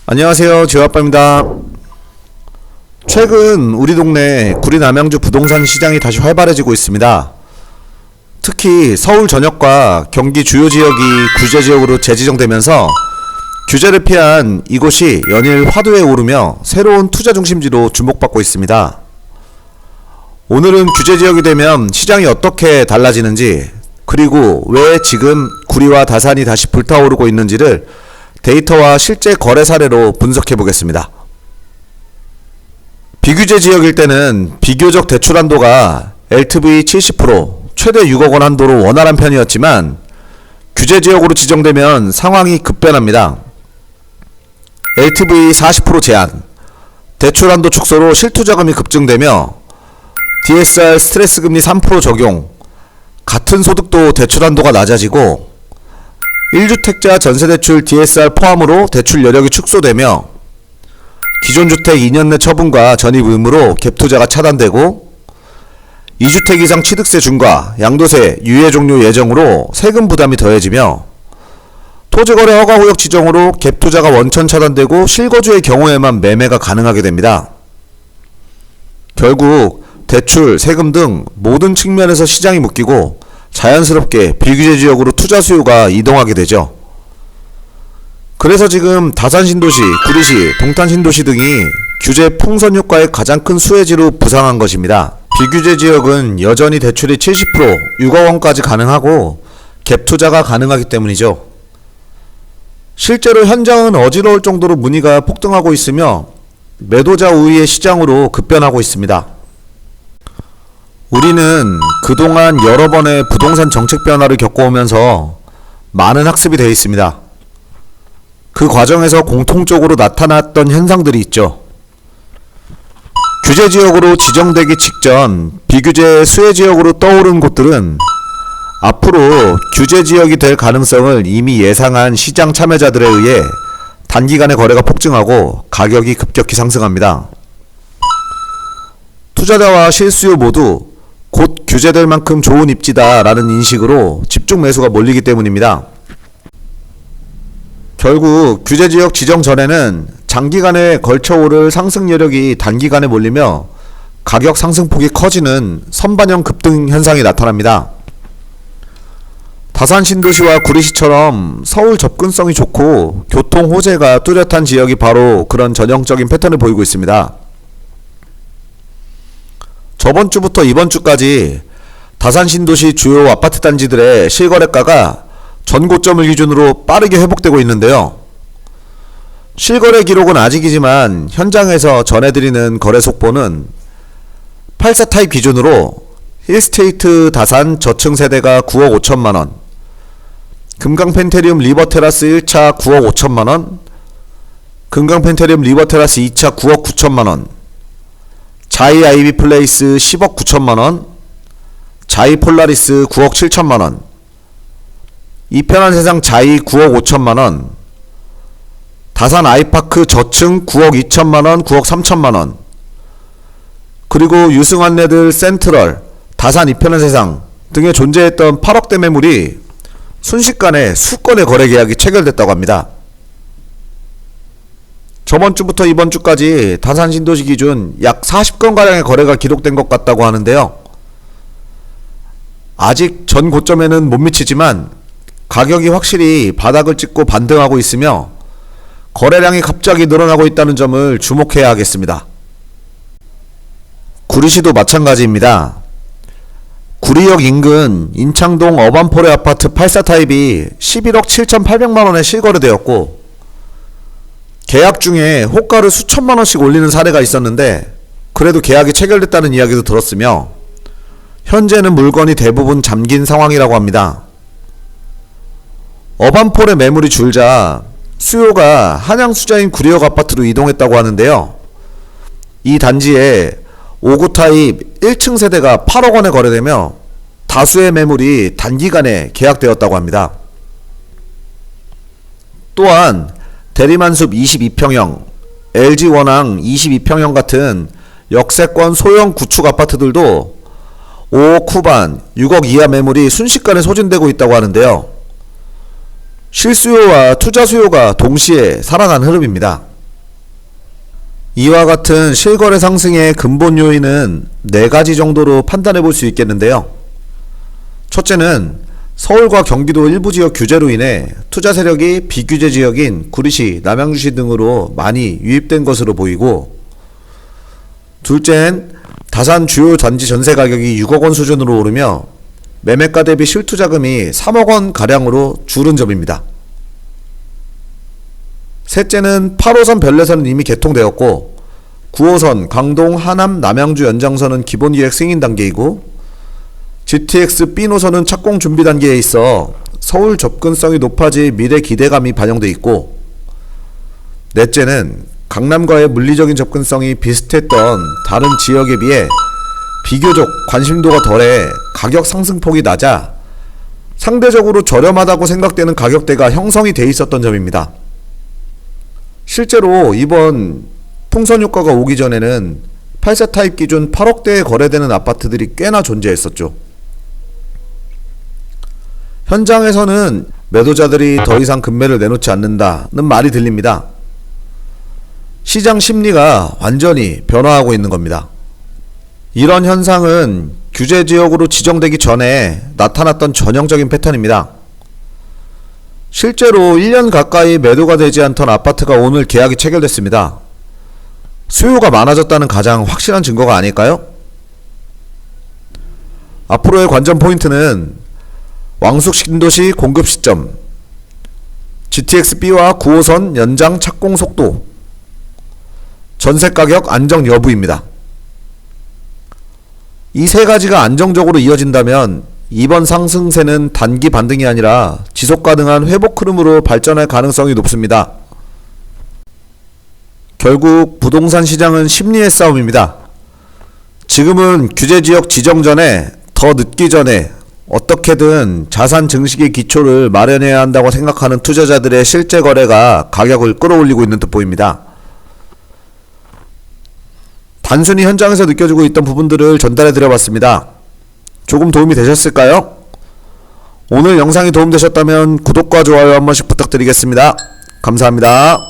안녕하세요, 지호아빠입니다. 최근 우리 동네 구리 남양주 부동산 시장이 다시 활발해지고 있습니다. 특히 서울 전역과 경기 주요 지역이 규제지역으로 재지정되면서 규제를 피한 이곳이 연일 화두에 오르며 새로운 투자 중심지로 주목받고 있습니다. 오늘은 규제지역이 되면 시장이 어떻게 달라지는지, 그리고 왜 지금 구리와 다산이 다시 불타오르고 있는지를 데이터와 실제 거래 사례로 분석해 보겠습니다. 비규제 지역일 때는 비교적 대출 한도가 LTV 70%, 최대 6억 원 한도로 원활한 편이었지만 규제 지역으로 지정되면 상황이 급변합니다. LTV 40% 제한, 대출 한도 축소로 실투자금이 급증되며 DSR 스트레스 금리 3% 적용, 같은 소득도 대출 한도가 낮아지고 1주택자 전세대출 DSR 포함으로 대출 여력이 축소되며 기존 주택 2년 내 처분과 전입 의무로 갭투자가 차단되고 2주택 이상 취득세 중과 양도세 유예 종료 예정으로 세금 부담이 더해지며 토지거래 허가구역 지정으로 갭투자가 원천 차단되고 실거주의 경우에만 매매가 가능하게 됩니다. 결국 대출, 세금 등 모든 측면에서 시장이 묶이고 자연스럽게 비규제 지역으로 투자 수요가 이동하게 되죠. 그래서 지금 다산신도시, 구리시, 동탄신도시 등이 규제 풍선 효과의 가장 큰 수혜지로 부상한 것입니다. 비규제 지역은 여전히 대출이 70%, 6억 원까지 가능하고 갭 투자가 가능하기 때문이죠. 실제로 현장은 어지러울 정도로 문의가 폭등하고 있으며 매도자 우위의 시장으로 급변하고 있습니다. 우리는 그동안 여러 번의 부동산 정책 변화를 겪어오면서 많은 학습이 되어 있습니다. 그 과정에서 공통적으로 나타났던 현상들이 있죠. 규제지역으로 지정되기 직전 비규제 수혜지역으로 떠오른 곳들은 앞으로 규제지역이 될 가능성을 이미 예상한 시장 참여자들에 의해 단기간에 거래가 폭증하고 가격이 급격히 상승합니다. 투자자와 실수요 모두 곧 규제될 만큼 좋은 입지다 라는 인식으로 집중 매수가 몰리기 때문입니다. 결국 규제지역 지정 전에는 장기간에 걸쳐 오를 상승 여력이 단기간에 몰리며 가격 상승폭이 커지는 선반영 급등 현상이 나타납니다. 다산신도시와 구리시처럼 서울 접근성이 좋고 교통 호재가 뚜렷한 지역이 바로 그런 전형적인 패턴을 보이고 있습니다. 저번 주부터 이번 주까지 다산신도시 주요 아파트 단지들의 실거래가가 전고점을 기준으로 빠르게 회복되고 있는데요. 실거래 기록은 아직이지만 현장에서 전해드리는 거래 속보는 8사 타입 기준으로 힐스테이트 다산 저층 세대가 9억 5천만원, 금강펜테리움 리버테라스 1차 9억 5천만원, 금강펜테리움 리버테라스 2차 9억 9천만원, 자이 아이비 플레이스 10억 9천만원, 자이 폴라리스 9억 7천만원, 이편한 세상 자이 9억 5천만원, 다산 아이파크 저층 9억 2천만원, 9억 3천만원, 그리고 유승환네들 센트럴, 다산 이편한 세상 등에 존재했던 8억대 매물이 순식간에 수건의 거래 계약이 체결됐다고 합니다. 저번 주부터 이번 주까지 다산신도시 기준 약 40건가량의 거래가 기록된 것 같다고 하는데요. 아직 전 고점에는 못 미치지만 가격이 확실히 바닥을 찍고 반등하고 있으며 거래량이 갑자기 늘어나고 있다는 점을 주목해야 하겠습니다. 구리시도 마찬가지입니다. 구리역 인근 인창동 어반포레 아파트 8사 타입이 11억 7,800만원에 실거래되었고 계약 중에 호가를 수천만원씩 올리는 사례가 있었는데 그래도 계약이 체결됐다는 이야기도 들었으며 현재는 물건이 대부분 잠긴 상황이라고 합니다. 어반폴의 매물이 줄자 수요가 한양수자인 구리역 아파트로 이동했다고 하는데요. 이 단지에 5구 타입 1층 세대가 8억 원에 거래되며 다수의 매물이 단기간에 계약되었다고 합니다. 또한 대리만숲 22평형, LG원앙 22평형 같은 역세권 소형 구축 아파트들도 5억 후반, 6억 이하 매물이 순식간에 소진되고 있다고 하는데요. 실수요와 투자 수요가 동시에 살아난 흐름입니다. 이와 같은 실거래 상승의 근본 요인은 4가지 정도로 판단해 볼 수 있겠는데요. 첫째는 서울과 경기도 일부 지역 규제로 인해 투자 세력이 비규제 지역인 구리시, 남양주시 등으로 많이 유입된 것으로 보이고, 둘째는 다산 주요 단지 전세 가격이 6억 원 수준으로 오르며 매매가 대비 실투자금이 3억 원 가량으로 줄은 점입니다. 셋째는 8호선 별내선은 이미 개통되었고 9호선 강동, 하남, 남양주 연장선은 기본계획 승인 단계이고 GTX B노선은 착공 준비 단계에 있어 서울 접근성이 높아질 미래 기대감이 반영돼 있고, 넷째는 강남과의 물리적인 접근성이 비슷했던 다른 지역에 비해 비교적 관심도가 덜해 가격 상승폭이 낮아 상대적으로 저렴하다고 생각되는 가격대가 형성이 돼 있었던 점입니다. 실제로 이번 풍선 효과가 오기 전에는 8세 타입 기준 8억대에 거래되는 아파트들이 꽤나 존재했었죠. 현장에서는 매도자들이 더 이상 금매를 내놓지 않는다는 말이 들립니다. 시장 심리가 완전히 변화하고 있는 겁니다. 이런 현상은 규제 지역으로 지정되기 전에 나타났던 전형적인 패턴입니다. 실제로 1년 가까이 매도가 되지 않던 아파트가 오늘 계약이 체결됐습니다. 수요가 많아졌다는 가장 확실한 증거가 아닐까요? 앞으로의 관전 포인트는 왕숙 신도시 공급 시점, GTX-B와 9호선 연장 착공 속도, 전세 가격 안정 여부입니다. 이 세 가지가 안정적으로 이어진다면 이번 상승세는 단기 반등이 아니라 지속 가능한 회복 흐름으로 발전할 가능성이 높습니다. 결국 부동산 시장은 심리의 싸움입니다. 지금은 규제지역 지정 전에, 더 늦기 전에 어떻게든 자산 증식의 기초를 마련해야 한다고 생각하는 투자자들의 실제 거래가 가격을 끌어올리고 있는 듯 보입니다. 단순히 현장에서 느껴지고 있던 부분들을 전달해 드려봤습니다. 조금 도움이 되셨을까요? 오늘 영상이 도움되셨다면 구독과 좋아요 한 번씩 부탁드리겠습니다. 감사합니다.